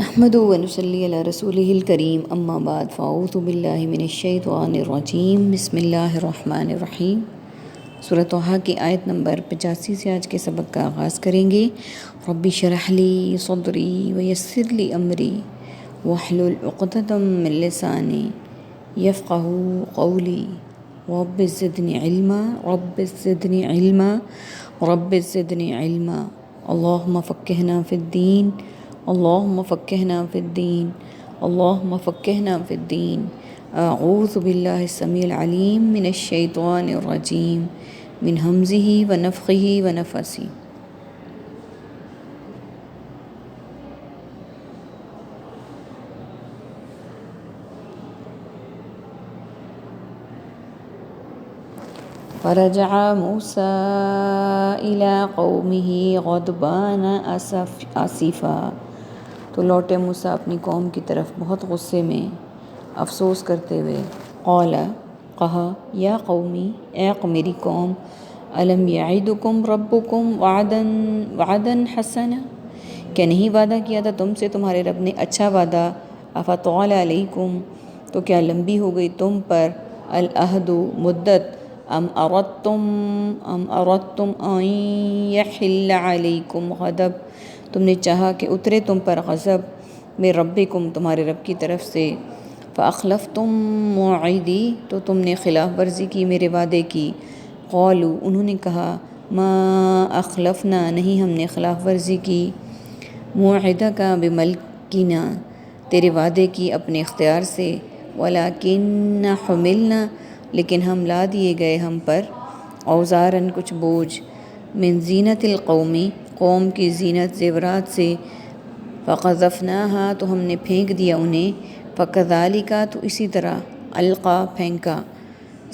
نحمدہ و نصلی علی رسولہ الکریم اما بعد فاعوذ باللہ من الشیطان الرجیم بسم اللہ الرحمن الرحیم۔ سورۃ طٰہٰ کی آیت نمبر 85 سے آج کے سبق کا آغاز کریں گے۔ رب اشرح لی صدری ویسر لی امری واحلل عقدۃ من لسانی یفقہوا قولی رب زدنی علما رب زدنی علما رب زدنی علما اللہم فقہنا فی الدین اللہم فقہنا فی الدین اللہم فقہنا فی الدین۔ اعوذ باللہ السمیع العلیم من الشیطان الرجیم من ہمزہ ونفخہ ونفثہ۔ فرجع موسیٰ الی قومہ غضبان آسفا، تو لوٹے موسیٰ اپنی قوم کی طرف بہت غصے میں افسوس کرتے ہوئے۔ قال، کہا، یا قومی، اے میری قوم، الم یعدکم ربکم وعدا حسنا، کہ نہیں وعدہ کیا تھا تم سے تمہارے رب نے اچھا وعدہ؟ افطال علیکم، تو کیا لمبی ہو گئی تم پر، العہد مدت، ام اردتم ان یحل علیکم غضب، تم نے چاہا کہ اترے تم پر غضب، من ربکم، تمہارے رب کی طرف سے، فاخلفتم موعدی، تو تم نے خلاف ورزی کی میرے وعدے کی، قالوا، انہوں نے کہا، ما اخلفنا، نہیں ہم نے خلاف ورزی کی، موعدک بملکنا، تیرے وعدے کی اپنے اختیار سے، ولکن حملنا، لیکن ہم لا دیے گئے ہم پر، اوزارن کچھ بوجھ، من زینت القومی، قوم کی زینت زیورات سے، فقذفناہا، تو ہم نے پھینک دیا انہیں، فکذالک، تو اسی طرح، القا، پھینکا،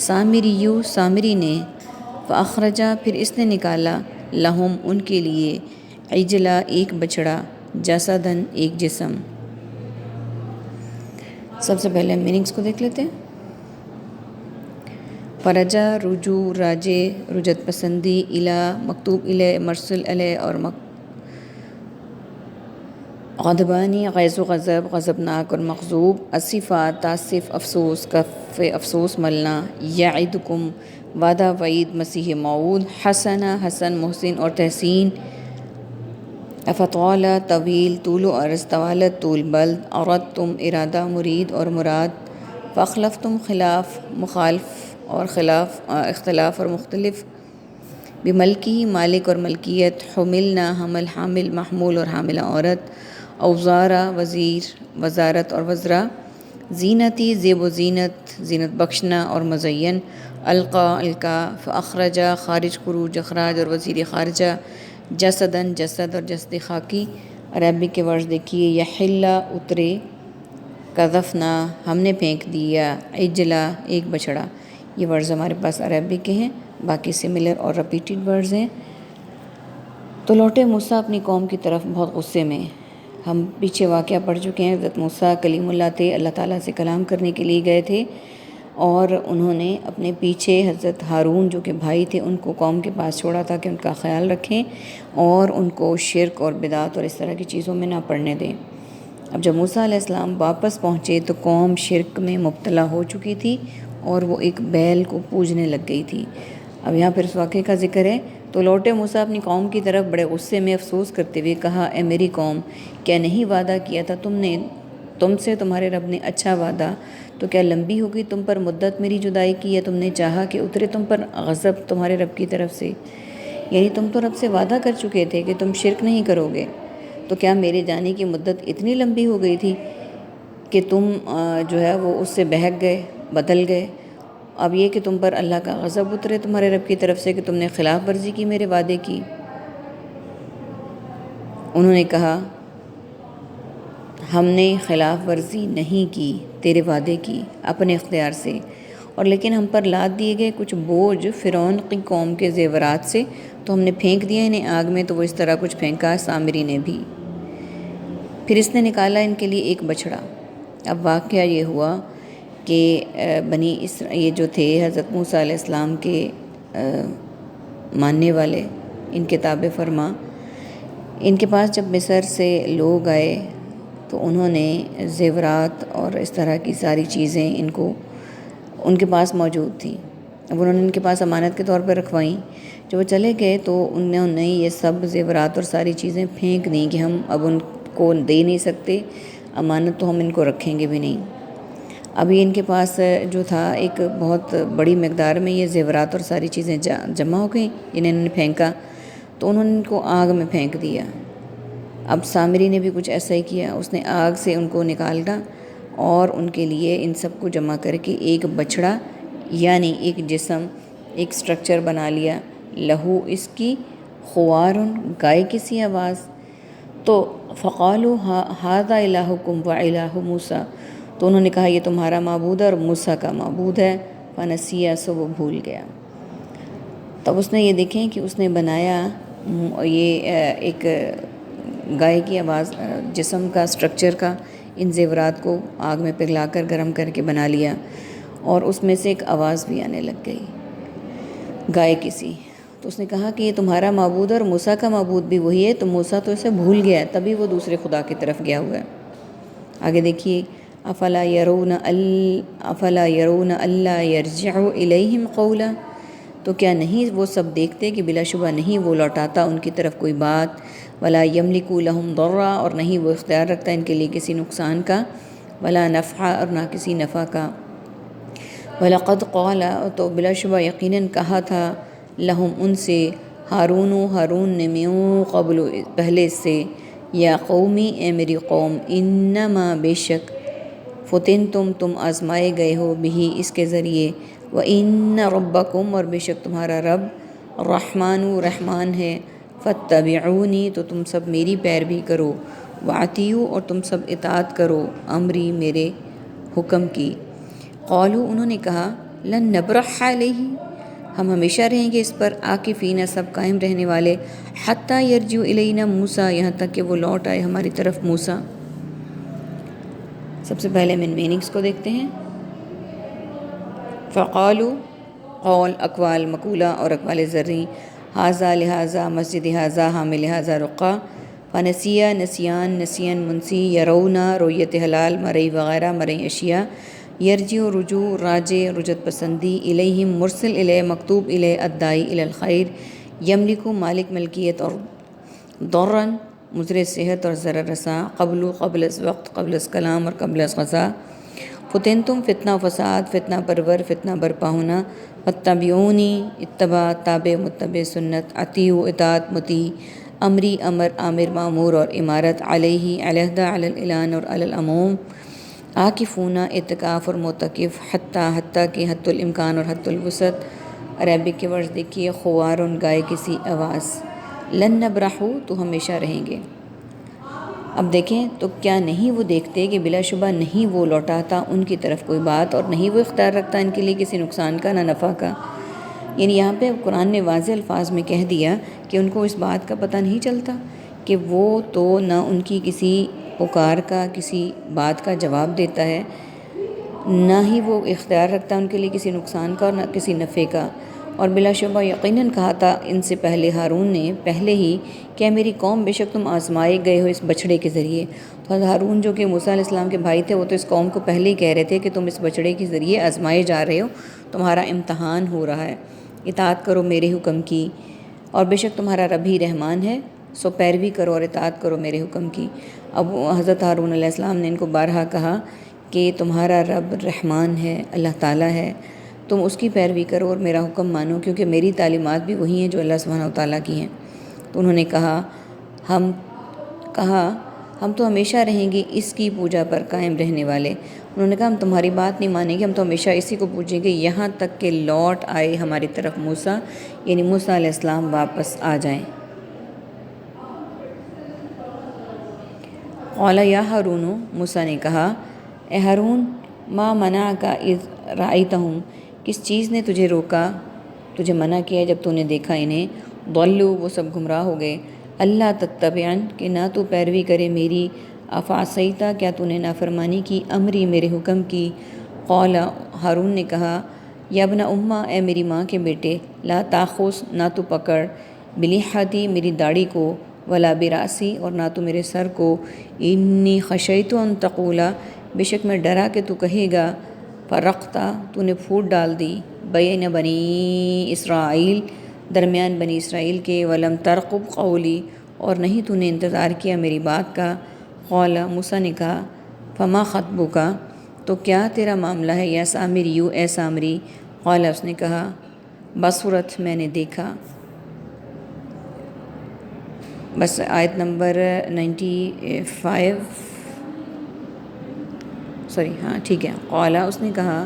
سامریو، سامری نے، فاخرجا، پھر اس نے نکالا، لہم، ان کے لیے، عجلا، ایک بچڑا، جسدن، ایک جسم۔ سب سے پہلے میننگز کو دیکھ لیتے ہیں۔ فرجا، رجوع، راجع، رجعت پسندی، الی، مکتوب الیہ، مرسل علیہ، اور غضبانی، غیظ و غضب، غضبناک اور مغضوب، اسفا، تاسف، افسوس، کف، افسوس ملنا، یعدکم، وعدہ، وعید، مسیح موعود، حسنا، حسن، محسن اور تحسین، افطال، طویل، طول و عرض، طوالت، طول بلد، اردتم، ارادہ، مرید اور مراد، فاخلفتم، خلاف، مخالف اور خلاف، اختلاف اور مختلف، بملکی، مالک اور ملکیت، حملنا، حمل، حامل، محمول اور حاملہ عورت، اوزارا، وزیر، وزارت اور وزرا، زینتی، زیب و زینت، زینت بخشنا اور مزین، القا، القا، فاخرجا، خارج، خروج، اخراج اور وزیر خارجہ، جسدن، جسد اور جسد خاکی۔ عربک کے ورڈ دیکھیے، یحلا، اترے، قذفنا، ہم نے پھینک دیا، عجلا، ایک بچڑا۔ یہ ورڈز ہمارے پاس عربک کے ہیں، باقی سملر اور ریپیٹڈ ورڈز ہیں۔ تو لوٹے موسیٰ اپنی قوم کی طرف بہت غصے میں۔ ہم پیچھے واقعہ پڑھ چکے ہیں، حضرت موسیٰ کلیم اللہ تھے، اللہ تعالیٰ سے کلام کرنے کے لیے گئے تھے، اور انہوں نے اپنے پیچھے حضرت ہارون جو کہ بھائی تھے ان کو قوم کے پاس چھوڑا تھا کہ ان کا خیال رکھیں اور ان کو شرک اور بدعت اور اس طرح کی چیزوں میں نہ پڑنے دیں۔ اب جب موسیٰ علیہ السلام واپس پہنچے تو قوم شرک میں مبتلا ہو چکی تھی اور وہ ایک بیل کو پوجنے لگ گئی تھی۔ اب یہاں پھر اس واقعے کا ذکر ہے۔ تو لوٹے موسیٰ اپنی قوم کی طرف بڑے غصے میں افسوس کرتے ہوئے کہا، اے میری قوم، کیا نہیں وعدہ کیا تھا تم سے تمہارے رب نے اچھا وعدہ؟ تو کیا لمبی ہو گئی تم پر مدت میری جدائی کی، یا تم نے چاہا کہ اترے تم پر غضب تمہارے رب کی طرف سے؟ یعنی تم تو رب سے وعدہ کر چکے تھے کہ تم شرک نہیں کرو گے، تو کیا میرے جانے کی مدت اتنی لمبی ہو گئی تھی کہ تم جو ہے وہ اس سے بہک گئے، بدل گئے؟ اب یہ کہ تم پر اللہ کا غضب اترے تمہارے رب کی طرف سے کہ تم نے خلاف ورزی کی میرے وعدے کی۔ انہوں نے کہا، ہم نے خلاف ورزی نہیں کی تیرے وعدے کی اپنے اختیار سے، اور لیکن ہم پر لاد دیے گئے کچھ بوجھ فرعون کی قوم کے زیورات سے، تو ہم نے پھینک دیا انہیں آگ میں، تو وہ اس طرح کچھ پھینکا، سامری نے بھی۔ پھر اس نے نکالا ان کے لیے ایک بچڑا۔ اب واقعہ یہ ہوا کہ یہ جو تھے حضرت موسیٰ علیہ السلام کے ماننے والے، ان کے تابع فرما، ان کے پاس جب مصر سے لوگ آئے تو انہوں نے زیورات اور اس طرح کی ساری چیزیں ان کے پاس موجود تھیں. اب انہوں نے ان کے پاس امانت کے طور پر رکھوائیں. جب وہ چلے گئے تو انہوں نے یہ سب زیورات اور ساری چیزیں پھینک دیں کہ ہم اب ان کو دے نہیں سکتے، امانت تو ہم ان کو رکھیں گے بھی نہیں. ابھی ان کے پاس جو تھا ایک بہت بڑی مقدار میں یہ زیورات اور ساری چیزیں جمع ہو گئیں جنہیں انہوں نے پھینکا، تو انہوں نے ان کو آگ میں پھینک دیا. اب سامری نے بھی کچھ ایسا ہی کیا، اس نے آگ سے ان کو نکالا اور ان کے لیے ان سب کو جمع کر کے ایک بچڑا یعنی ایک جسم، ایک سٹرکچر بنا لیا. لہو اس کی خوارن گائے کی سی آواز. تو فقالوا ھذا الہکم و الہ موسیٰ، تو انہوں نے کہا یہ تمہارا معبود ہے اور موسیٰ کا معبود ہے. فنسیہ، سو وہ بھول گیا. تب اس نے یہ دیکھیں کہ اس نے بنایا یہ ایک گائے کی آواز جسم کا سٹرکچر کا، ان زیورات کو آگ میں پگھلا کر گرم کر کے بنا لیا اور اس میں سے ایک آواز بھی آنے لگ گئی گائے کی سی. تو اس نے کہا کہ یہ تمہارا معبود ہے اور موسیٰ کا معبود بھی وہی ہے. تو موسیٰ تو اسے بھول گیا ہے، تبھی وہ دوسرے خدا کی طرف گیا ہوا ہے. آگے دیکھیے افلا یرون الا یرجع الیہم قولا، تو کیا نہیں وہ سب دیکھتے کہ بلا شبہ نہیں وہ لوٹاتا ان کی طرف کوئی بات. ولا یملک لہم ضرا، اور نہیں وہ اختیار رکھتا ان کے لیے کسی نقصان کا. ولا نفع، اور نہ کسی نفع کا. وَلَقَدْ قَالَ، تو بلا شبہ یقیناً کہا تھا، لہم ان سے، ہارون نے من قبل پہلے سے، یا قومی اے میری قوم، انما بے شک، تم آزمائے گئے ہو بھی اس کے ذریعے، وَإِنَّ رَبَّكُمْ، اور بے شک تمہارا رب، رحمان ہے. فَاتَّبِعُونِی، تو تم سب میری پیروی کرو. وَأَطِیعُوا، اور تم سب اطاعت کرو، امری میرے حکم کی. قالوا، انہوں نے کہا، لن نبرح علیہ، ہم ہمیشہ رہیں گے اس پر، عاکفین، سب قائم رہنے والے، حتی یرجع الینا موسیٰ، یہاں تک کہ وہ لوٹ آئے ہماری طرف موسیٰ. سب سے پہلے من میننگس کو دیکھتے ہیں. فقالوا، قول، اقوال مقولہ اور اقوال ذرعی. ھذا، لہذا، مسجد ھذا، حامل لہذا رقع. فنسیہ، نسیان منسی. یرونا، رؤیت ہلال، مرئی وغیرہ، مرئی اشیاء. یرجع، رجوع، راجع، رجعت پسندی. الیہم، مرسل الیہ، مکتوب الیہ، الداعی الی الخیر. یملک، مالک ملکیت، اور ضرًا، مضر صحت اور ضرر رساں. قبل از وقت، قبل از کلام اور قبل از غذا. فتنتم، فتنہ و فساد، فتنہ پرور، فتنہ برپا ہونا. واتبعونی، اتباع، تابع، متبع، سنت. اطیعوا، اطاعت، مطیع. امری، امر، آمر، مامور اور امارت. علیہ، علیحدہ، علی الاعلان اور علی العموم. عاکفون، اعتکاف اور معتکف. حتیٰ کہ حتی الامکان اور حتی الوسعت. عربک کے ورڈز دیکھیے، خوارن گائے کسی آواز. لن نبرحو، تو ہمیشہ رہیں گے. اب دیکھیں تو کیا نہیں وہ دیکھتے کہ بلا شبہ نہیں وہ لوٹاتا ان کی طرف کوئی بات، اور نہیں وہ اختیار رکھتا ان کے لیے کسی نقصان کا نہ نفع کا. یعنی یہاں پہ قرآن نے واضح الفاظ میں کہہ دیا کہ ان کو اس بات کا پتہ نہیں چلتا کہ وہ تو نہ ان کی کسی پکار کا، کسی بات کا جواب دیتا ہے، نہ ہی وہ اختیار رکھتا ان کے لیے کسی نقصان کا اور نہ کسی نفع کا. اور بلا شبہ یقیناً کہا تھا ان سے پہلے ہارون نے پہلے ہی کہ میری قوم، بے شک تم آزمائے گئے ہو اس بچڑے کے ذریعے. تو ہارون جو کہ موسیٰ علیہ السلام کے بھائی تھے، وہ تو اس قوم کو پہلے ہی کہہ رہے تھے کہ تم اس بچڑے کے ذریعے آزمائے جا رہے ہو، تمہارا امتحان ہو رہا ہے. اطاعت کرو میرے حکم کی، اور بے شک تمہارا رب ہی رحمان ہے، سو پیروی کرو اور اطاعت کرو میرے حکم کی. اب حضرت ہارون علیہ السلام نے ان کو بارہا کہا کہ تمہارا رب رحمان ہے، اللہ تعالیٰ ہے، تم اس کی پیروی کرو اور میرا حکم مانو، کیونکہ میری تعلیمات بھی وہی ہیں جو اللہ سبحانہ و تعالیٰ کی ہیں. تو انہوں نے کہا ہم تو ہمیشہ رہیں گے اس کی پوجا پر قائم رہنے والے. انہوں نے کہا ہم تمہاری بات نہیں مانیں گے، ہم تو ہمیشہ اسی کو پوجیں گے یہاں تک کہ لوٹ آئے ہماری طرف موسیٰ، یعنی موسیٰ علیہ السلام واپس آ جائیں. قال یا ہارون، موسیٰ نے کہا اے ہارون، ما منعک اذ رأیتہم، کس چیز نے تجھے روکا، تجھے منع کیا جب تو نے دیکھا انہیں. ضلوا، وہ سب گمراہ ہو گئے. اللہ تتبعن، کہ نہ تو پیروی کرے میری. افعصیت، کیا تو نے نافرمانی کی، امری، میرے حکم کی. قال، ہارون نے کہا، یا ابن امہ، اے میری ماں کے بیٹے، لا تاخذ، نہ تو پکڑ، بلحیتی، میری داڑھی کو، ولا براسی، اور نہ تو میرے سر کو، انی خشیت ان تقولا، بے شک میں ڈرا کہ تو کہے گا، فرقتا، تو نے پھوٹ ڈال دی، بین بنی اسرائیل، درمیان بنی اسرائیل کے، ولم ترقب قولی، اور نہیں تو نے انتظار کیا میری بات کا، قال، موسیٰ نے کہا، فما خطبک، تو کیا تیرا معاملہ ہے، یا سامری، اے سامری، قال، اس نے کہا، بصورت، میں نے دیکھا۔ بس آیت نمبر 95، ٹھیک ہے۔ قال، اس نے کہا،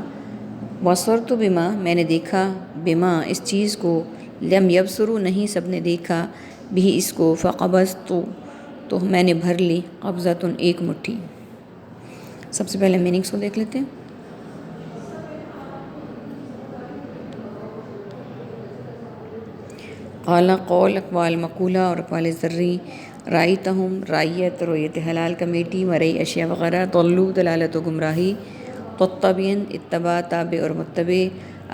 بصرت بما، میں نے دیکھا، بما، اس چیز کو، لم یبصروا، نہیں سب نے دیکھا، بھی، اس کو، فقبضت، تو میں نے بھر لی، قبضۃ، ایک مٹھی۔ سب سے پہلے میننگس کو دیکھ لیتے ہیں۔ قال، قول، اقوال مقولہ اور اقوال ذری، رائتہم، رائیت، رویت حلال کمیٹی، مرئی اشیاء وغیرہ، طلو، دلالت و گمراہی، تطبین، اتباع، تابع اور متبع،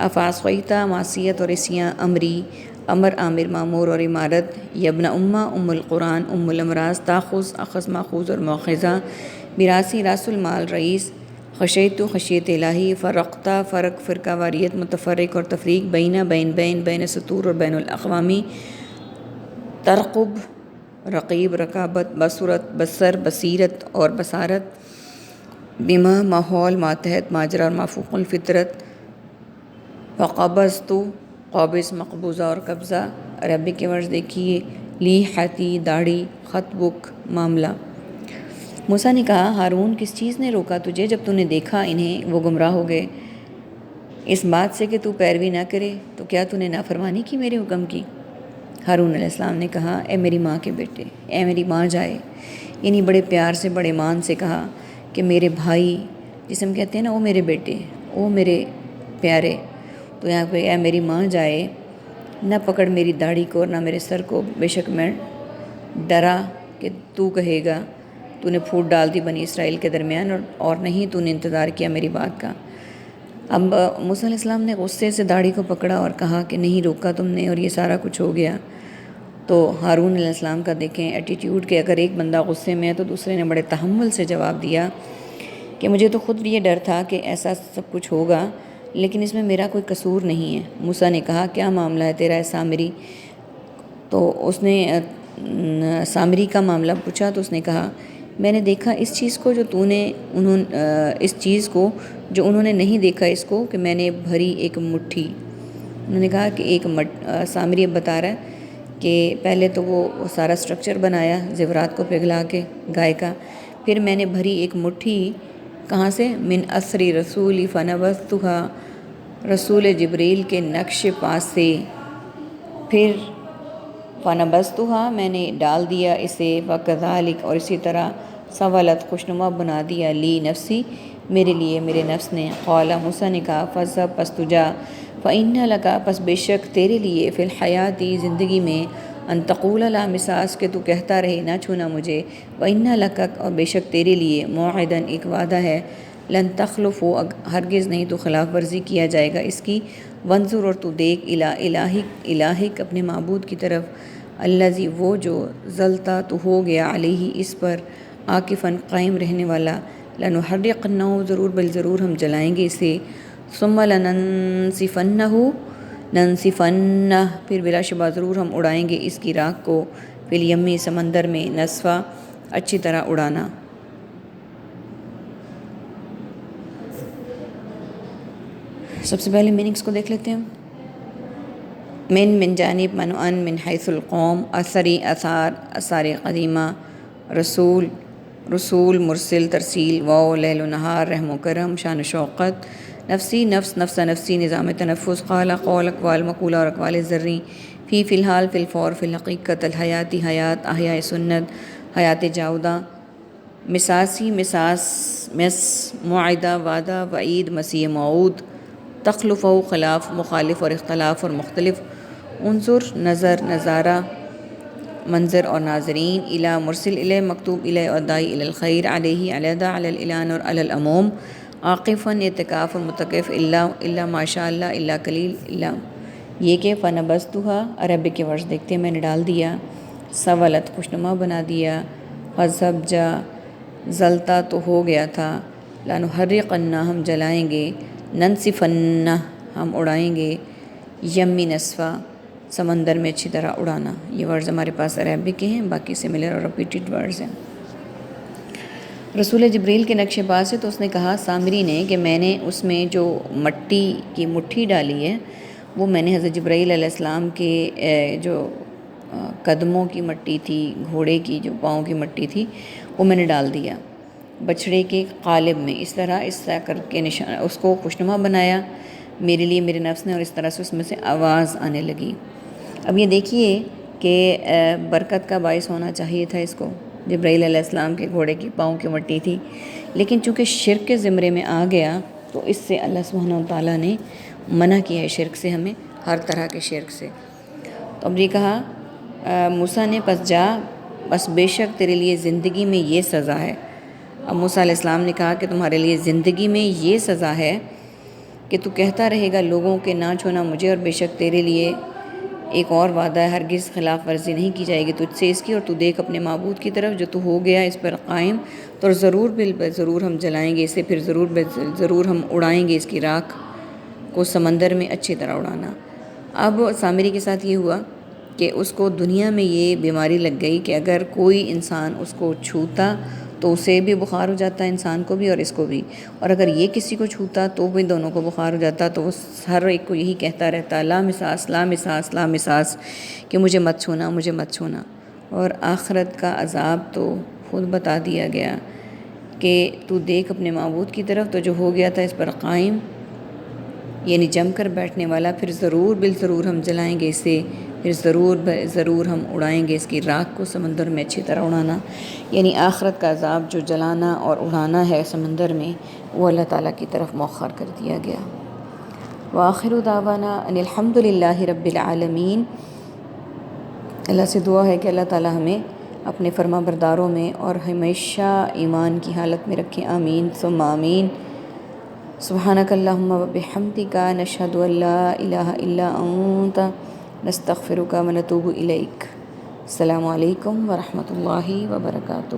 افعصیتا، معصیت اور عصیاں، امری، امر، عامر، معمور اور عمارت، یبن امہ، ام القرآن، ام الامراض، تاخذ، اخذ، ماخوذ اور مؤخذہ، براسی، راس المال، رئیس، خشیت، خشیت الہی، فرقتا، فرق، فرقہ واریت، متفرق اور تفریق، بینہ، بین سطور اور بین الاقوامی، ترقب، رقیب، رقابت، بصورت، بصر، بصیرت اور بصارت، بما، ماحول، ماتحت، ماجرا اور مافوق الفطرت، فقبضت، قابض، مقبوضہ اور قبضہ۔ عربی کے ورڈ دیکھیے، لیحتی، داڑھی، خطبک، معاملہ۔ موسیٰ نے کہا، ہارون، کس چیز نے روکا تجھے جب تو نے دیکھا انہیں وہ گمراہ ہو گئے، اس بات سے کہ تو پیروی نہ کرے، تو کیا تو نے نافرمانی کی میرے حکم کی؟ ہارون علیہ السلام نے کہا، اے میری ماں کے بیٹے، اے میری ماں جائے، یعنی بڑے پیار سے، بڑے مان سے کہا کہ میرے بھائی، جسے ہم کہتے ہیں نا، وہ میرے بیٹے، وہ میرے پیارے، تو یہاں پہ اے میری ماں جائے، نہ پکڑ میری داڑھی کو اور نہ میرے سر کو، بے شک میں ڈرا کہ تو کہے گا تو نے پھوٹ ڈال دی بنی اسرائیل کے درمیان، اور نہیں تو نے انتظار کیا میری بات کا۔ اب موسیٰ علیہ السلام نے غصے سے داڑھی کو پکڑا اور کہا کہ نہیں روکا تم نے، اور یہ سارا کچھ ہو گیا۔ تو ہارون علیہ السلام کا دیکھیں ایٹیٹیوڈ، کہ اگر ایک بندہ غصے میں ہے تو دوسرے نے بڑے تحمل سے جواب دیا کہ مجھے تو خود یہ ڈر تھا کہ ایسا سب کچھ ہوگا، لیکن اس میں میرا کوئی قصور نہیں ہے۔ موسیٰ نے کہا، کیا معاملہ ہے تیرا، سامری؟ تو اس نے سامری کا معاملہ پوچھا، تو اس نے کہا، میں نے دیکھا اس چیز کو جو اس چیز کو جو انہوں نے نہیں دیکھا، اس کو کہ میں نے بھری ایک مٹھی۔ انہوں نے کہا کہ سامری اب بتا رہا ہے کہ پہلے تو وہ سارا سٹرکچر بنایا زیورات کو پگھلا کے گائے کا، پھر میں نے بھری ایک مٹھی، کہاں سے؟ من اثری رسولی فنبذتها، رسول جبریل کے نقش پاس سے، پھر فنبذتها، میں نے ڈال دیا اسے، وکذالک، اور اسی طرح، سولت، خوشنما بنا دیا، لی نفسی، میرے لیے میرے نفس نے۔ قال، موسیٰ نے کہا، فاذهب، پس تو جا، فإن لک، پس بے شک تیرے لیے، فی الحیاتی، زندگی میں، ان تقول لا مساس، کہ تو کہتا رہے نہ چھونا مجھے، وإن لک، اور بے شک تیرے لیے، موعدا، ایک وعدہ ہے، لن تخلفو، ہرگز نہیں تو خلاف ورزی کیا جائے گا اس کی، وانظر، اور تو دیکھ، الہک، اپنے معبود کی طرف، الذی، وہ جو، ظلتا، تو ہو گیا، علیہ، اس پر، عاکفاً، قائم رہنے والا، لنحرقنہ، ضرور ہم جلائیں گے اسے، ثم لننسفنہ، پھر بلا شبہ ضرور ہم اڑائیں گے اس کی راکھ کو، فی الیمی، سمندر میں، نسفا، اچھی طرح اڑانا۔ سب سے پہلے میننگس کو دیکھ لیتے ہیں۔ من جانب، منعن، من حیث القوم، اثری، آثار قدیمہ، رسول، مرسل، ترسیل، واو، لیل و نہار، رحم و کرم، شان و شوقت، نفسی، نفس، نفسی، نظام تنفس، قول، اقوال مقولہ اور اقوال ذری، فی الحال، فی الفور، فی الحقیقت، الحیاتی، حیات، احیاء سنت، حیات جاودہ، مساسی، مس، موعدہ، وعدہ، وعید، مسیح موعود، تخلف، خلاف، مخالف اور اختلاف اور مختلف، انظر، نظر، نظارہ، منظر اور ناظرین، الی، مرسل الی، مکتوب الی، اور داعی الی الخیر، علیہ، علیحدہ، علی الاعلان اور علی العموم، عاقفاً، اعتکاف اور متکف، الا ماشاء اللہ، الا قلیل، الا یہ کہ، فنبذتها، عربی کے ورڈ دیکھتے ہیں، میں نے ڈال دیا، سولت خوشنما بنا دیا، حذب جا زلتا تو ہو گیا تھا، لانحرقنہ ہم جلائیں گے، ننسفنہ ہم اڑائیں گے، یمی نسفا سمندر میں اچھی طرح اڑانا۔ یہ ورڈز ہمارے پاس عربک کے ہیں، باقی سملر اور ریپیٹڈ ورڈز ہیں۔ رسول جبریل کے نقش پا سے تو اس نے کہا سامری نے کہ میں نے اس میں جو مٹی کی مٹھی ڈالی ہے وہ میں نے حضرت جبرائیل علیہ السلام کے جو قدموں کی مٹی تھی، گھوڑے کی جو پاؤں کی مٹی تھی وہ میں نے ڈال دیا بچھڑے کے قالب میں، اس طرح کر کے نشان اس کو خوشنما بنایا میرے لیے میرے نفس نے، اور اس طرح سے اس میں سے آواز آنے لگی۔ اب یہ دیکھیے کہ برکت کا باعث ہونا چاہیے تھا اس کو، جبرائیل علیہ السلام کے گھوڑے کی پاؤں کی مٹی تھی، لیکن چونکہ شرک کے زمرے میں آ گیا تو اس سے اللہ سبحانہ وتعالیٰ نے منع کیا ہے، شرک سے، ہمیں ہر طرح کے شرک سے۔ تو اب یہ کہا موسیٰ نے پس جا، بس بے شک تیرے لیے زندگی میں یہ سزا ہے۔ اب موسیٰ علیہ السلام نے کہا کہ تمہارے لیے زندگی میں یہ سزا ہے کہ تو کہتا رہے گا لوگوں کے نہ چھونا مجھے، اور بے شک تیرے لیے ایک اور وعدہ ہے، ہرگز خلاف ورزی نہیں کی جائے گی تجھ سے اس کی، اور تو دیکھ اپنے معبود کی طرف جو تو ہو گیا اس پر قائم، تو ضرور ضرور ہم جلائیں گے اسے، پھر ضرور ہم اڑائیں گے اس کی راکھ کو سمندر میں اچھی طرح اڑانا۔ اب سامری کے ساتھ یہ ہوا کہ اس کو دنیا میں یہ بیماری لگ گئی کہ اگر کوئی انسان اس کو چھوتا تو اسے بھی بخار ہو جاتا ہے، انسان کو بھی اور اس کو بھی، اور اگر یہ کسی کو چھوتا تو بھی دونوں کو بخار ہو جاتا، تو وہ ہر ایک کو یہی کہتا رہتا لا مساس لا مساس لا مساس، کہ مجھے مت چھونا مجھے مت چھونا۔ اور آخرت کا عذاب تو خود بتا دیا گیا کہ تو دیکھ اپنے معبود کی طرف تو جو ہو گیا تھا اس پر قائم، یعنی جم کر بیٹھنے والا، پھر ضرور ہم جلائیں گے اسے، پھر ضرور ہم اڑائیں گے اس کی راکھ کو سمندر میں اچھی طرح اڑانا، یعنی آخرت کا عذاب جو جلانا اور اڑانا ہے سمندر میں وہ اللہ تعالیٰ کی طرف مؤخر کر دیا گیا۔ وآخر دعوانا ان الحمد للہ رب العالمین۔ اللہ سے دعا ہے کہ اللہ تعالیٰ ہمیں اپنے فرما برداروں میں اور ہمیشہ ایمان کی حالت میں رکھیں، آمین ثم آمین۔ سبحانک اللہم وبحمدک نشہد ان لا الہ الا انت نستغفرک ونتوب الیک۔ السلام علیکم ورحمۃ اللہ وبرکاتہ۔